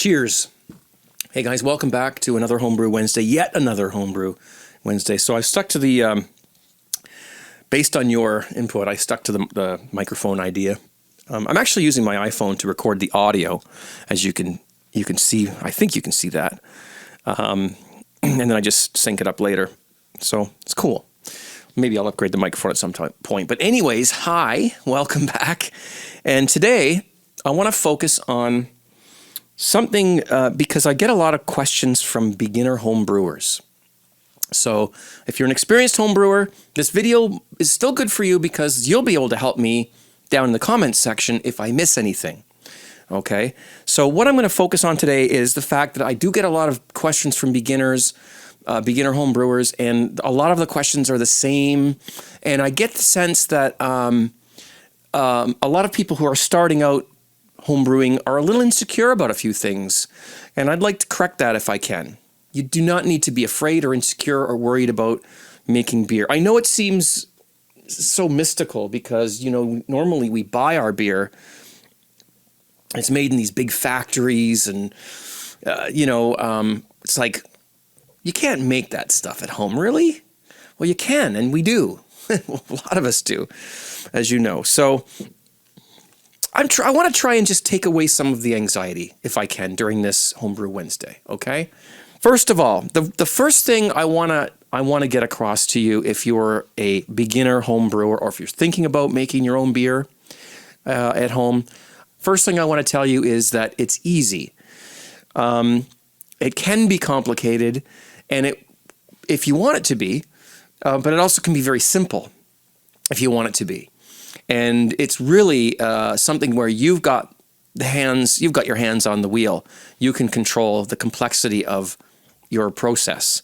Cheers. Hey guys, welcome back to another Homebrew Wednesday, yet another Homebrew Wednesday. So I stuck to the, based on your input, I stuck to the microphone idea. I'm actually using my iPhone to record the audio, as you can see. I think you can see that. And then I just sync it up later. So it's cool. Maybe I'll upgrade the microphone at some point. But anyways, hi, welcome back. And today I want to focus on something because I get a lot of questions from beginner home brewers. So if you're an experienced home brewer, this video is still good for you because you'll be able to help me down in the comments section if I miss anything. Okay, so what I'm going to focus on today is the fact that I do get a lot of questions from beginners, beginner home brewers, and a lot of the questions are the same. And I get the sense that a lot of people who are starting out home brewing are a little insecure about a few things, and I'd like to correct that if I can. You do not need to be afraid or insecure or worried about making beer. I know it seems so mystical because, you know, normally we buy our beer. It's made in these big factories and, it's like, you can't make that stuff at home, really? Well, you can, and we do. A lot of us do, as you know. So I want to try and just take away some of the anxiety, if I can, during this Homebrew Wednesday, okay? First of all, the first thing I want to get across to you, if you're a beginner home brewer or if you're thinking about making your own beer at home, first thing I want to tell you is that it's easy. It can be complicated, and if you want it to be, but it also can be very simple if you want it to be. And it's really something where you've got your hands on the wheel. You can control the complexity of your process.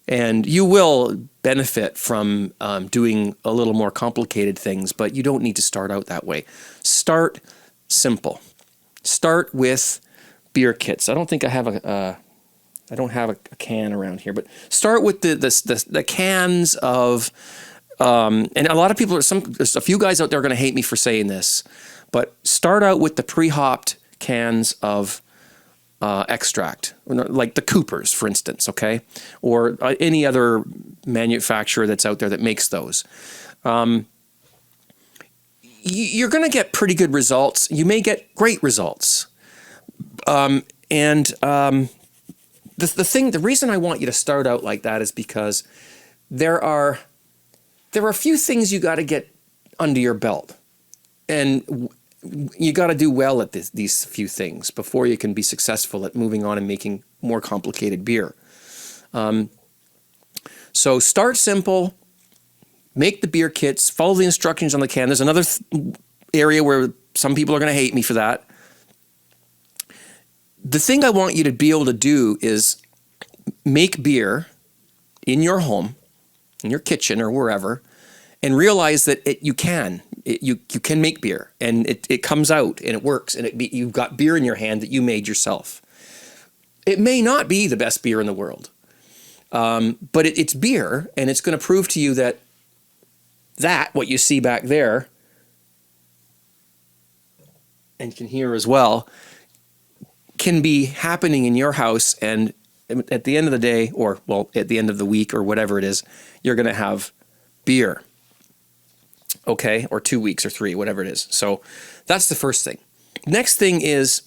And you will benefit from doing a little more complicated things, but you don't need to start out that way. Start simple. Start with beer kits. I don't think I have a can around here, but start with the cans of, and a lot of people there's a few guys out there are going to hate me for saying this, but start out with the pre-hopped cans of extract, like the Coopers, for instance, okay? Or any other manufacturer that's out there that makes those. You're going to get pretty good results. You may get great results. The reason I want you to start out like that is because there are a few things you got to get under your belt, and you got to do well at these few things before you can be successful at moving on and making more complicated beer. So start simple, make the beer kits, follow the instructions on the can. There's another area where some people are going to hate me for that. The thing I want you to be able to do is make beer in your home, in your kitchen or wherever, and realize that you can make beer, and it comes out and it works, and you've got beer in your hand that you made yourself. It may not be the best beer in the world, but it's beer, and it's going to prove to you that what you see back there, and can hear as well, can be happening in your house, and at the end of the day, or at the end of the week or whatever it is, you're going to have beer. Okay, or 2 weeks or 3, whatever it is. So that's the first thing. Next thing is,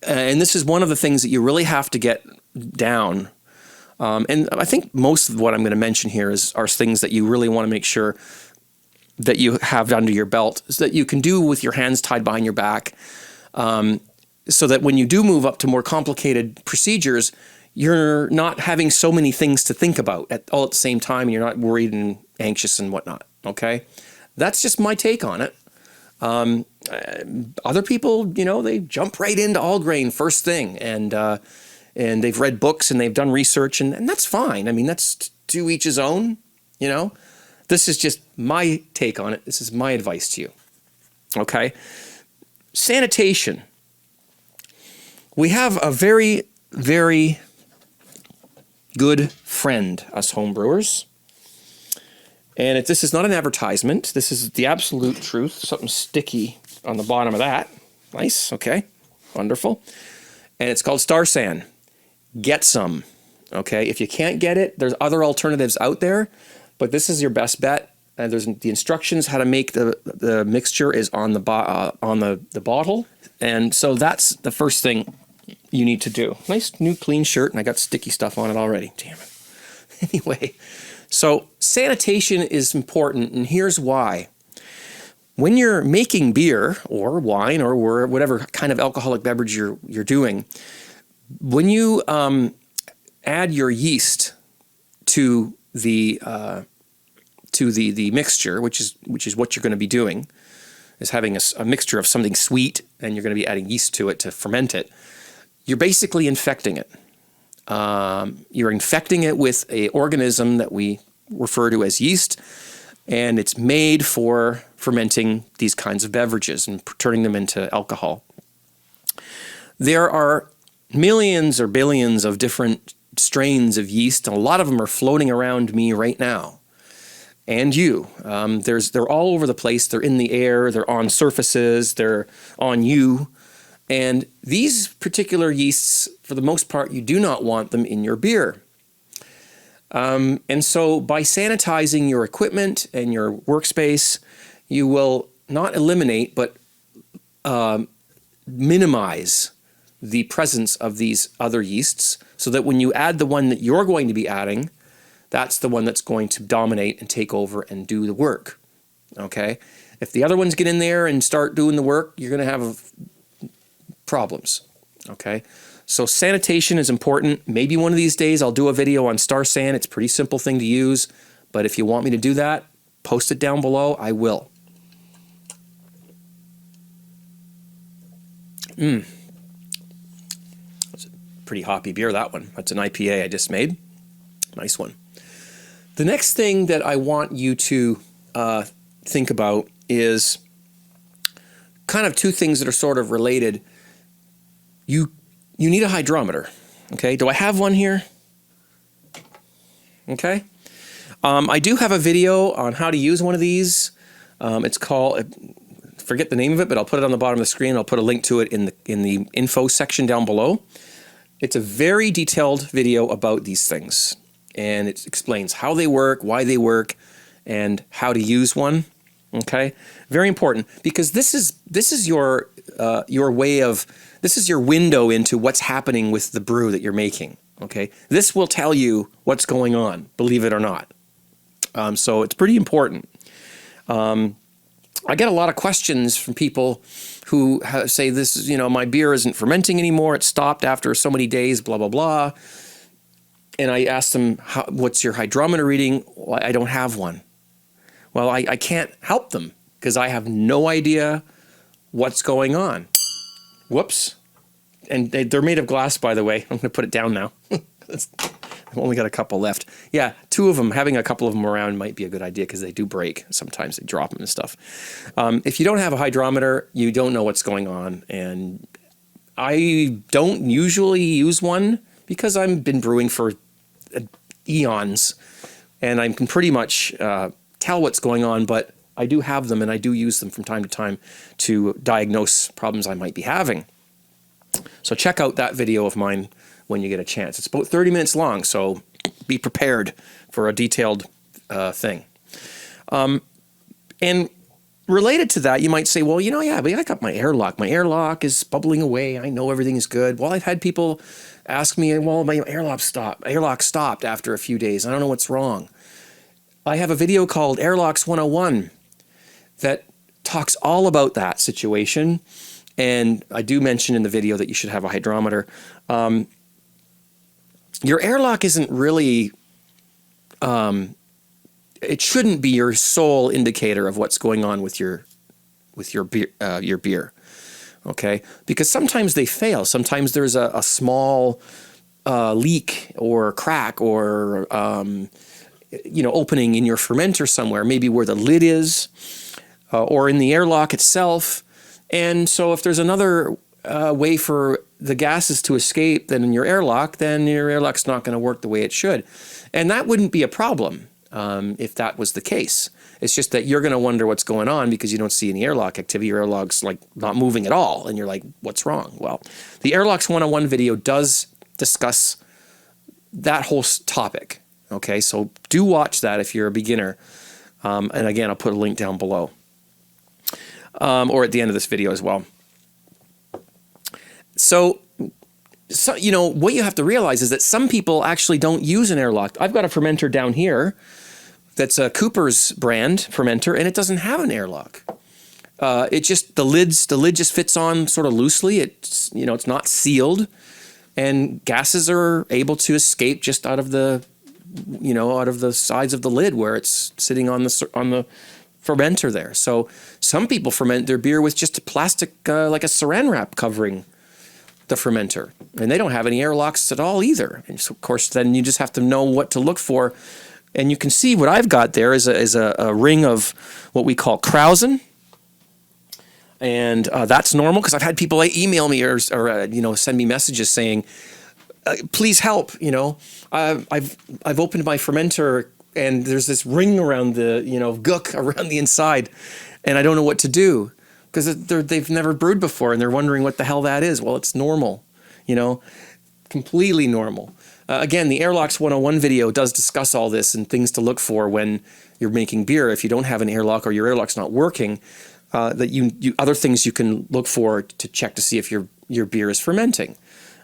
and this is one of the things that you really have to get down, and I think most of what I'm going to mention here are things that you really want to make sure that you have under your belt, so that you can do with your hands tied behind your back, so that when you do move up to more complicated procedures, you're not having so many things to think about all at the same time, and you're not worried and anxious and whatnot, okay? That's just my take on it. Other people, they jump right into all grain first thing, and they've read books and they've done research, and that's fine. I mean, that's to each his own, This is just my take on it. This is my advice to you, okay? Sanitation. We have a very, very good friend, us homebrewers. And this is not an advertisement. This is the absolute truth. Something sticky on the bottom of that. Nice. Okay. Wonderful. and it's called Star San. Get some, okay? If you can't get it, there's other alternatives out there, but this is your best bet. There's the instructions how to make the mixture is on the bottle, and so that's the first thing you need to do. Nice new clean shirt, and I got sticky stuff on it already. Damn it. Anyway, so sanitation is important, and here's why. When you're making beer or wine or whatever kind of alcoholic beverage you're doing, when you add your yeast to the mixture, which is what you're going to be doing, is having a mixture of something sweet, and you're going to be adding yeast to it to ferment it. You're basically infecting it. You're infecting it with an organism that we refer to as yeast, and it's made for fermenting these kinds of beverages and turning them into alcohol. There are millions or billions of different strains of yeast, and a lot of them are floating around me right now. And you. They're all over the place. They're in the air. They're on surfaces. They're on you. And these particular yeasts, for the most part, you do not want them in your beer. And so by sanitizing your equipment and your workspace, you will not eliminate, but minimize the presence of these other yeasts, so that when you add the one that you're going to be adding, that's the one that's going to dominate and take over and do the work, okay? If the other ones get in there and start doing the work, you're going to have problems, okay? So sanitation is important. Maybe one of these days I'll do a video on Star San. It's a pretty simple thing to use, but if you want me to do that, post it down below. I will. That's a pretty hoppy beer, that one. That's an IPA I just made. Nice one. The next thing that I want you to think about is kind of two things that are sort of related. You need a hydrometer, okay? Do I have one here? Okay. I do have a video on how to use one of these. It's called, forget the name of it, but I'll put it on the bottom of the screen. I'll put a link to it in the info section down below. It's a very detailed video about these things, and it explains how they work, why they work, and how to use one. Okay, very important, because this is your way of, this is your window into what's happening with the brew that you're making. Okay, this will tell you what's going on, believe it or not. So it's pretty important. I get a lot of questions from people who say, this is, my beer isn't fermenting anymore. It stopped after so many days, blah, blah, blah. And I ask them, what's your hydrometer reading? Well, I don't have one. Well, I can't help them because I have no idea what's going on. Whoops. And they're made of glass, by the way. I'm going to put it down now. I've only got a couple left. Yeah, two of them, having a couple of them around might be a good idea because they do break. Sometimes they drop them and stuff. If you don't have a hydrometer, you don't know what's going on. And I don't usually use one because I've been brewing for eons. And I can pretty much tell what's going on, but I do have them and I do use them from time to time to diagnose problems I might be having. So check out that video of mine when you get a chance. It's about 30 minutes long, so be prepared for a detailed thing. And related to that, you might say, well, yeah, but I got my airlock. My airlock is bubbling away. I know everything is good. Well, I've had people ask me, well, my airlock stopped after a few days. I don't know what's wrong. I have a video called Airlocks 101 that talks all about that situation. And I do mention in the video that you should have a hydrometer. Your airlock isn't really, it shouldn't be your sole indicator of what's going on with your beer, okay? Because sometimes they fail. Sometimes there's a small leak or crack or opening in your fermenter somewhere, maybe where the lid is, or in the airlock itself. And so if there's another way for the gases to escape than in your airlock, then your airlock's not going to work the way it should. And that wouldn't be a problem. if that was the case. It's just that you're going to wonder what's going on because you don't see any airlock activity. Your airlock's like not moving at all. And you're like, what's wrong? Well, the Airlocks 101 video does discuss that whole topic. Okay, so do watch that if you're a beginner. And again, I'll put a link down below. Or at the end of this video as well. So, you know, what you have to realize is that some people actually don't use an airlock. I've got a fermenter down here that's a Cooper's brand fermenter, and it doesn't have an airlock. It just, the lid just fits on sort of loosely. It's, you know, it's not sealed, and gases are able to escape just out of the, you know, out of the sides of the lid where it's sitting on the fermenter there. So some people ferment their beer with just a plastic, like a saran wrap covering the fermenter, and they don't have any airlocks at all either. And so of course, then you just have to know what to look for. And you can see what I've got there is a ring of what we call Krausen. And that's normal because I've had people email me or you know, send me messages saying, please help, you know, I've opened my fermenter and there's this ring around the, you know, gook around the inside, and I don't know what to do because they've never brewed before and they're wondering what the hell that is. Well, it's normal, you know, completely normal. Again, the Airlocks 101 video does discuss all this and things to look for when you're making beer. If you don't have an airlock or your airlock's not working, that you other things you can look for to check to see if your beer is fermenting,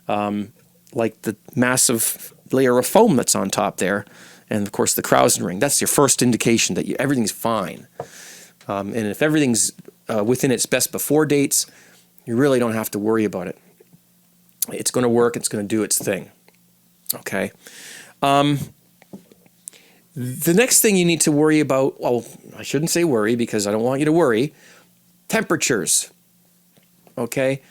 like the massive layer of foam that's on top there, and of course the Krausen ring. That's your first indication that everything's fine. And if everything's within its best before dates, you really don't have to worry about it. It's going to work. It's going to do its thing. Okay. The next thing you need to worry about, well, I shouldn't say worry because I don't want you to worry, temperatures. Okay.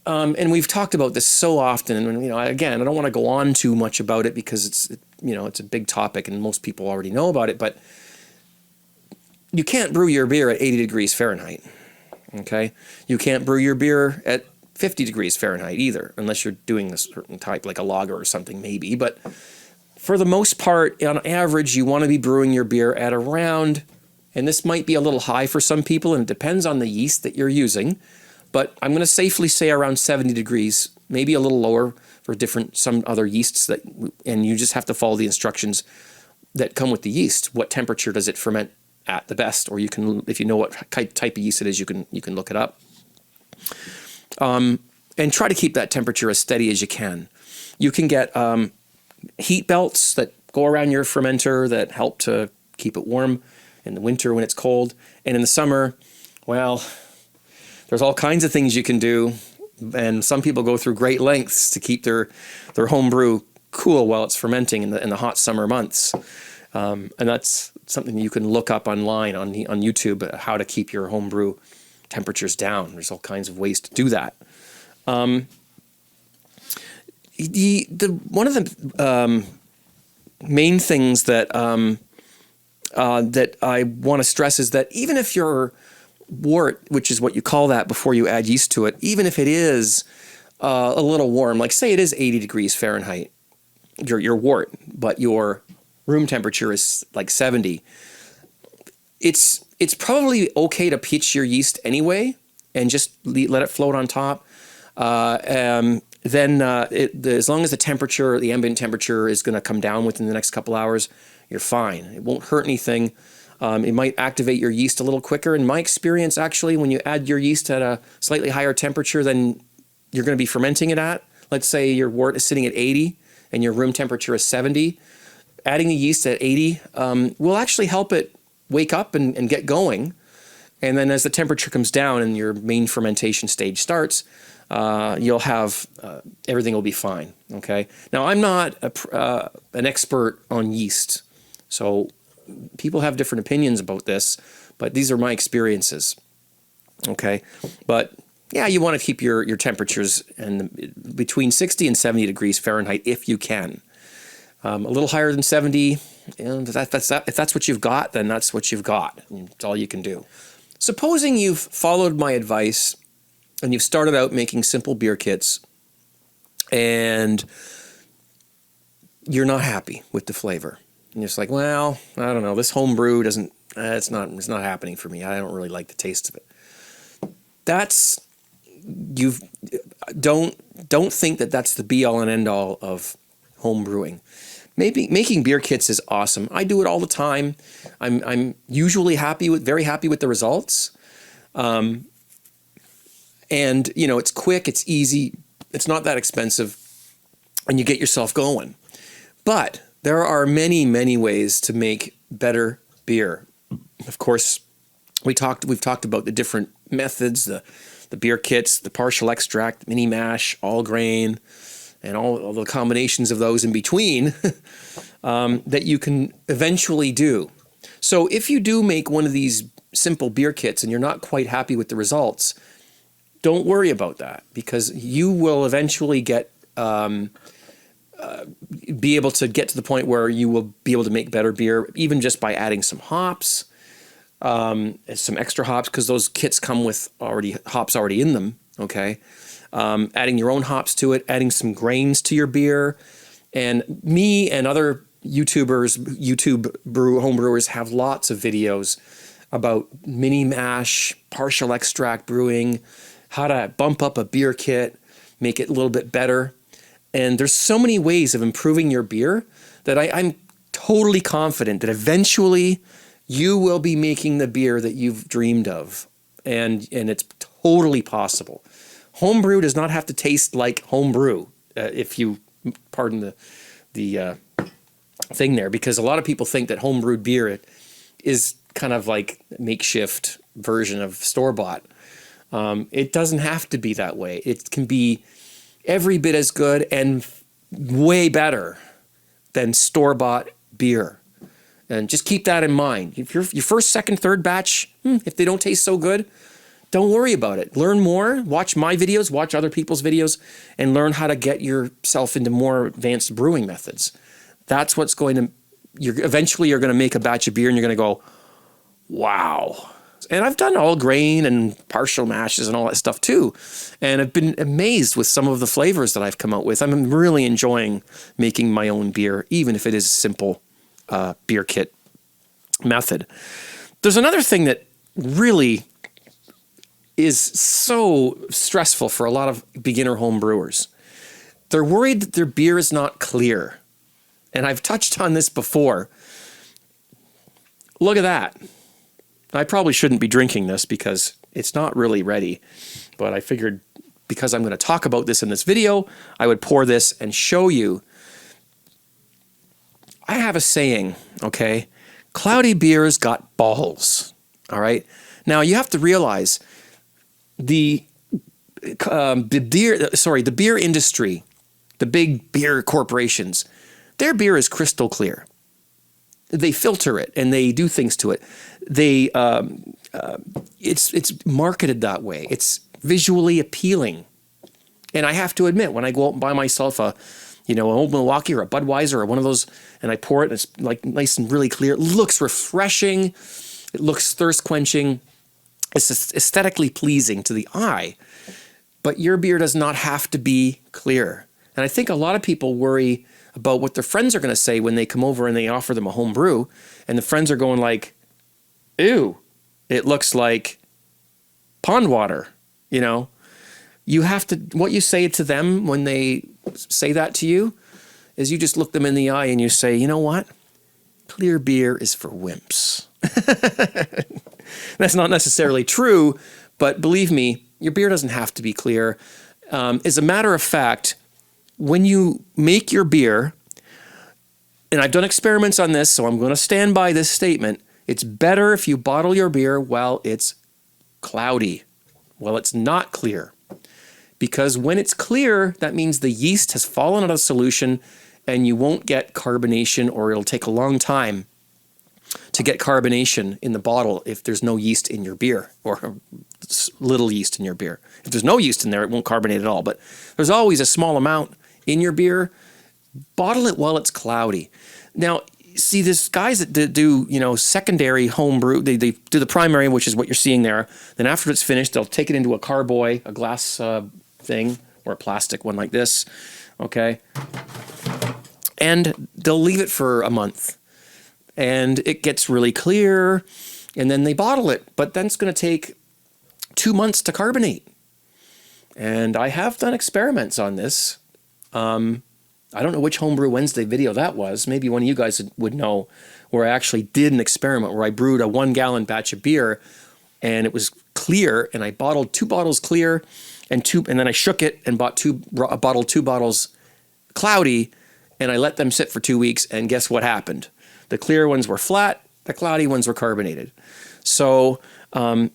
And we've talked about this so often, and you know, again, I don't want to go on too much about it because it's, you know, it's a big topic and most people already know about it, but you can't brew your beer at 80 degrees Fahrenheit. Okay. You can't brew your beer at 50 degrees Fahrenheit either, unless you're doing a certain type, like a lager or something maybe. But for the most part, on average, you want to be brewing your beer at around, and this might be a little high for some people, and it depends on the yeast that you're using, but I'm going to safely say around 70 degrees, maybe a little lower for some other yeasts that, and you just have to follow the instructions that come with the yeast. What temperature does it ferment at the best? Or you can, if you know what type of yeast it is, you can look it up. And try to keep that temperature as steady as you can. You can get heat belts that go around your fermenter that help to keep it warm in the winter when it's cold. And in the summer, well, there's all kinds of things you can do. And some people go through great lengths to keep their home brew cool while it's fermenting in the hot summer months. And that's something you can look up online on YouTube, how to keep your home brew temperatures down. There's all kinds of ways to do that. One of the main things that that I want to stress is that even if your wort, which is what you call that before you add yeast to it, even if it is a little warm, like say it is 80 degrees Fahrenheit, your wort, but your room temperature is like 70, it's probably okay to pitch your yeast anyway and just let it float on top. Then as long as the temperature, the ambient temperature is going to come down within the next couple hours, you're fine. It won't hurt anything. It might activate your yeast a little quicker. In my experience, actually, when you add your yeast at a slightly higher temperature than you're going to be fermenting it at, let's say your wort is sitting at 80 and your room temperature is 70, adding the yeast at 80 will actually help it wake up and get going. And then as the temperature comes down and your main fermentation stage starts, you'll have, everything will be fine, okay? Now, I'm not an expert on yeast, so people have different opinions about this, but these are my experiences, okay? But yeah, you want to keep your temperatures between 60 and 70 degrees Fahrenheit if you can. A little higher than 70, if that's what you've got, then that's what you've got. It's all you can do. Supposing you've followed my advice and you've started out making simple beer kits and you're not happy with the flavor. And it's like, well, I don't know. This home brew doesn't. It's not happening for me. I don't really like the taste of it. That's you've don't think that that's the be all and end all of home brewing. Maybe making beer kits is awesome. I do it all the time. I'm usually very happy with the results. And it's quick, it's easy, it's not that expensive, and you get yourself going. But there are many, many ways to make better beer. Of course, we've talked about the different methods, the beer kits, the partial extract, mini mash, all grain, and all the combinations of those in between that you can eventually do. So if you do make one of these simple beer kits and you're not quite happy with the results, don't worry about that, because you will eventually be able to get to the point where you will be able to make better beer, even just by adding some hops, some extra hops, because those kits come with hops already in them, okay? Adding your own hops to it, adding some grains to your beer. And me and other YouTube home brewers have lots of videos about mini mash, partial extract brewing, how to bump up a beer kit, make it a little bit better. And there's so many ways of improving your beer that I'm totally confident that eventually you will be making the beer that you've dreamed of. And it's totally possible. Homebrew does not have to taste like homebrew, if you pardon the thing there, because a lot of people think that homebrewed beer is kind of like a makeshift version of store-bought. It doesn't have to be that way. It can be every bit as good and way better than store-bought beer. And just keep that in mind. If your first, second, third batch, if they don't taste so good, don't worry about it. Learn more, watch my videos, watch other people's videos, and learn how to get yourself into more advanced brewing methods. That's what's eventually you're going to make a batch of beer and you're going to go, wow. And I've done all grain and partial mashes and all that stuff too. And I've been amazed with some of the flavors that I've come out with. I'm really enjoying making my own beer, even if it is a simple beer kit method. There's another thing that really is so stressful for a lot of beginner home brewers. They're worried that their beer is not clear. And I've touched on this before. Look at that. I probably shouldn't be drinking this because it's not really ready. But I figured because I'm going to talk about this in this video, I would pour this and show you. I have a saying, okay? Cloudy beer's got balls, all right? Now, you have to realize the beer industry, the big beer corporations, their beer is crystal clear. They filter it and they do things to it. It's marketed that way. It's visually appealing. And I have to admit, when I go out and buy myself an Old Milwaukee or a Budweiser or one of those, and I pour it and it's like nice and really clear, it looks refreshing. It looks thirst quenching. It's aesthetically pleasing to the eye, but your beer does not have to be clear. And I think a lot of people worry about what their friends are going to say when they come over and they offer them a home brew, and the friends are going like, ew, it looks like pond water, You have to, what you say to them when they say that to you is you just look them in the eye and you say, you know what? Clear beer is for wimps. That's not necessarily true, but believe me, your beer doesn't have to be clear. As a matter of fact, when you make your beer, and I've done experiments on this, so I'm going to stand by this statement, it's better if you bottle your beer while it's cloudy, while it's not clear. Because when it's clear, that means the yeast has fallen out of solution and you won't get carbonation, or it'll take a long time to get carbonation in the bottle if there's no yeast in your beer, or little yeast in your beer. If there's no yeast in there, it won't carbonate at all. But there's always a small amount in your beer. Bottle it while it's cloudy. Now, see, there's guys that do, secondary home brew. They do the primary, which is what you're seeing there. Then after it's finished, they'll take it into a carboy, a glass thing, or a plastic one like this, okay? And they'll leave it for a month. and it gets really clear, and then they bottle it. But then it's going to take 2 months to carbonate. And I have done experiments on this. I don't know which Homebrew Wednesday video that was. Maybe one of you guys would know, where I actually did an experiment where I brewed a 1 gallon batch of beer, and it was clear, and I bottled 2 bottles clear, and then I shook it and bottled 2 bottles cloudy, and I let them sit for 2 weeks, and guess what happened? The clear ones were flat, the cloudy ones were carbonated. So, and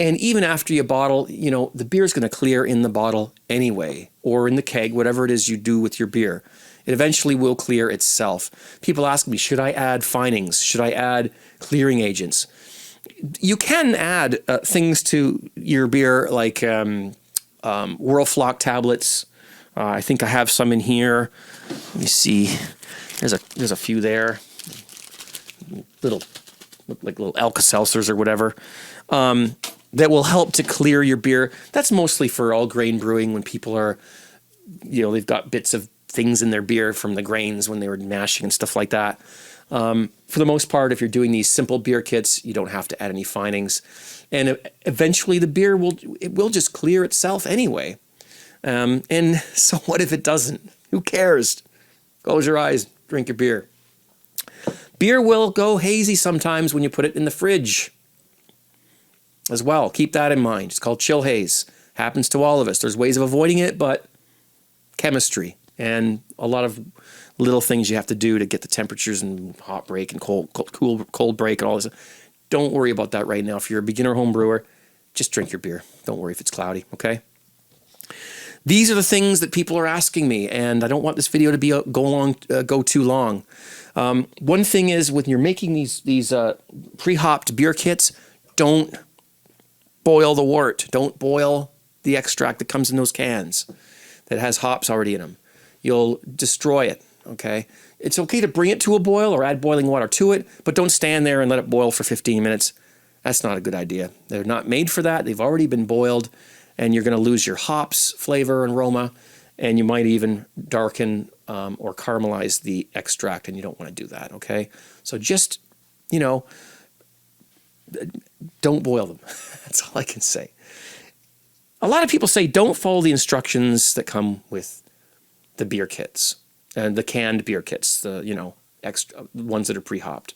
even after you bottle, you know, the beer's going to clear in the bottle anyway, or in the keg, whatever it is you do with your beer. It eventually will clear itself. People ask me, should I add finings? Should I add clearing agents? You can add things to your beer like Whirlflock tablets. I think I have some in here. Let me see. There's a few there. Look like little Alka-Seltzers or whatever. That will help to clear your beer. That's mostly for all grain brewing when people are, you know, they've got bits of things in their beer from the grains when they were mashing and stuff like that. For the most part, if you're doing these simple beer kits, you don't have to add any finings. And eventually the beer will just clear itself anyway. And so what if it doesn't? Who cares? Close your eyes, drink your beer. Beer will go hazy sometimes when you put it in the fridge as well. Keep that in mind. It's called chill haze. Happens to all of us. There's ways of avoiding it, but chemistry and a lot of little things you have to do to get the temperatures and hot break and cold break and all this. Don't worry about that right now. If you're a beginner home brewer, just drink your beer. Don't worry if it's cloudy, okay? These are the things that people are asking me, and I don't want this video to go too long. One thing is, when you're making these pre-hopped beer kits, don't boil the wort. Don't boil the extract that comes in those cans that has hops already in them. You'll destroy it, okay? It's okay to bring it to a boil or add boiling water to it, but don't stand there and let it boil for 15 minutes. That's not a good idea. They're not made for that. They've already been boiled, and you're going to lose your hops flavor and aroma, and you might even darken or caramelize the extract, and you don't want to do that, okay? So just, you know, don't boil them. That's all I can say. A lot of people say don't follow the instructions that come with the beer kits and the canned beer kits, the, you know, extra ones that are pre-hopped.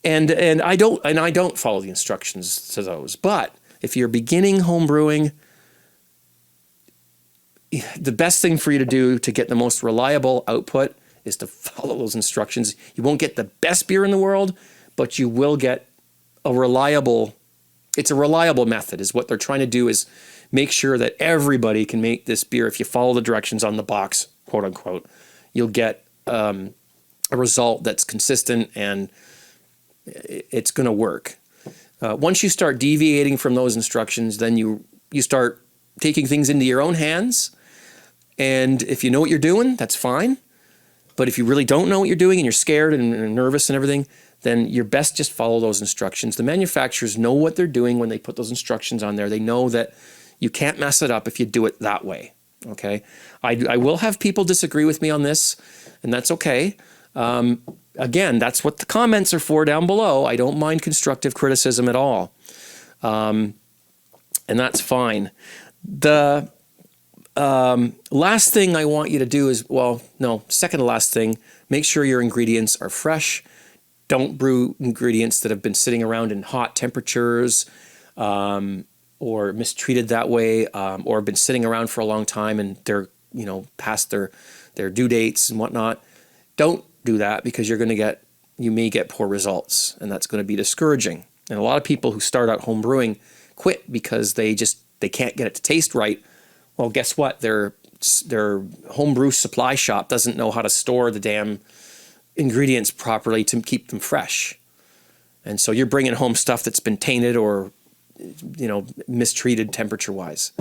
And I don't follow the instructions to those. But if you're beginning home brewing, the best thing for you to do to get the most reliable output is to follow those instructions. You won't get the best beer in the world, but you will get a reliable method. Is what they're trying to do, is make sure that everybody can make this beer. If you follow the directions on the box, quote unquote, you'll get a result that's consistent and it's going to work. Once you start deviating from those instructions, then you start taking things into your own hands. And if you know what you're doing, that's fine. But if you really don't know what you're doing and you're scared and nervous and everything, then you're best just follow those instructions. The manufacturers know what they're doing when they put those instructions on there. They know that you can't mess it up if you do it that way, okay? I will have people disagree with me on this, and that's okay. Again, that's what the comments are for down below. I don't mind constructive criticism at all, and that's fine. The last thing I want you to do is, well, no, second to last thing, make sure your ingredients are fresh. Don't brew ingredients that have been sitting around in hot temperatures or mistreated that way, or have been sitting around for a long time and they're, you know, past their due dates and whatnot. Don't do that, because you may get poor results, and that's going to be discouraging. And a lot of people who start out home brewing quit because they can't get it to taste right. Well, guess what? Their homebrew supply shop doesn't know how to store the damn ingredients properly to keep them fresh. And so you're bringing home stuff that's been tainted or, you know, mistreated temperature-wise.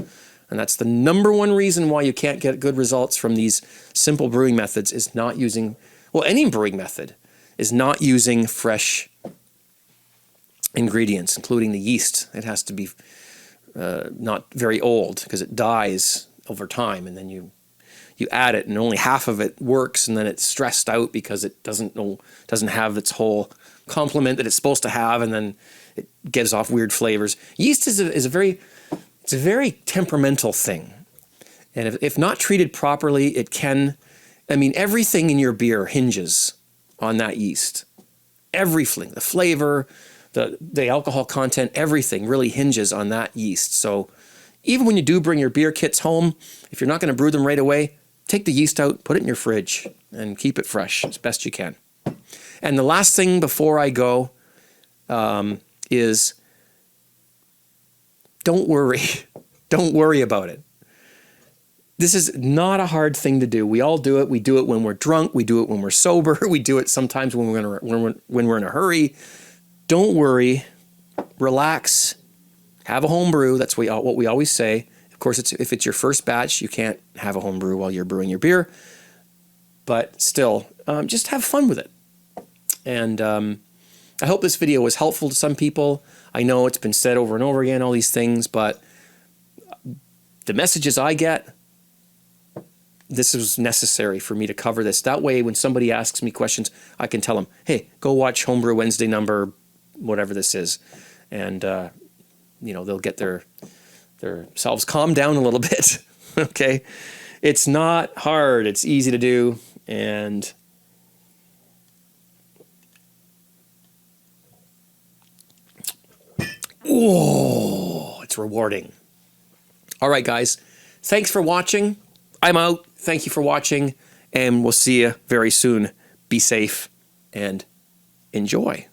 And that's the number one reason why you can't get good results from these simple brewing methods, is not using, well, any brewing method is not using fresh ingredients, including the yeast. It has to be not very old, because it dies over time, and then you you add it and only half of it works, and then it's stressed out because it doesn't have its whole complement that it's supposed to have, and then it gives off weird flavors. Yeast is a very temperamental thing, and if not treated properly, it can. I mean, everything in your beer hinges on that yeast. Everything, the flavor, the alcohol content, everything really hinges on that yeast. So even when you do bring your beer kits home, if you're not going to brew them right away, take the yeast out, put it in your fridge, and keep it fresh as best you can. And the last thing before I go is don't worry. Don't worry about it. This is not a hard thing to do. We all do it. We do it when we're drunk. We do it when we're sober. We do it sometimes when we're in a hurry. Don't worry. Relax. Have a home brew. That's what we always say. Of course, if it's your first batch, you can't have a home brew while you're brewing your beer. But still, just have fun with it. And I hope this video was helpful to some people. I know it's been said over and over again, all these things, but the messages I get, this was necessary for me to cover this. That way, when somebody asks me questions, I can tell them, hey, go watch Homebrew Wednesday number, whatever this is. And, they'll get themselves calmed down a little bit. Okay? It's not hard. It's easy to do. And whoa, it's rewarding. All right, guys. Thanks for watching. I'm out. Thank you for watching, and we'll see you very soon. Be safe and enjoy.